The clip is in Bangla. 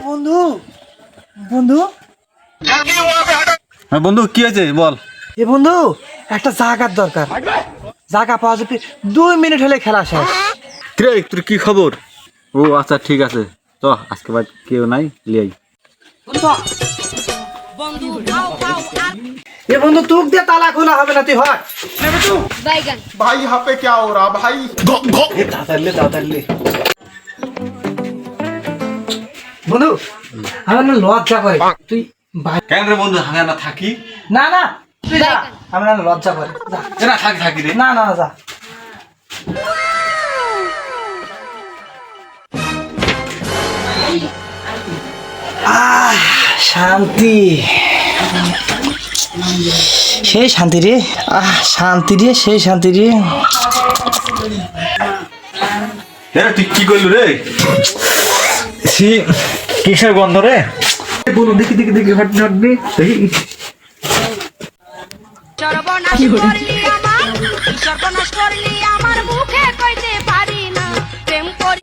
বন্ধু বন্ধু হ্যাঁ বন্ধু কি আছে বল। এ বন্ধু একটা জায়গার দরকার, জায়গা পাওয়া যাবে 2 মিনিট হলে খেলা শেষ। কিরে তোর কি খবর? ও আচ্ছা ঠিক আছে, তো আজকে বাদ কেউ নাই লিয়াই। এ বন্ধু তুক দিয়ে তালা খোলা হবে না, তুই হট। भाई यहाँ पे क्या हो रहा भाई? তাড়াতাড়ি বন্ধু আমার না লজ্জা করে, তুই কেন রে বন্ধু হাঙ্গা না থাকি? না না তুই যা, আমার না লজ্জা করে, যা। না থাকি থাকি রে। না না যা। শান্তি, সেই শান্তি রে, শান্তি রে, সেই শান্তি রে। তুই কি করলু রে? কিসের গন্ধ রে? বলো দেখি দেখি দেখি, হট হট দেখি। সর্বনাশ করলি আমার, সর্বনাশ করলি আমার, মুখে কইতে পারি না প্রেম করি।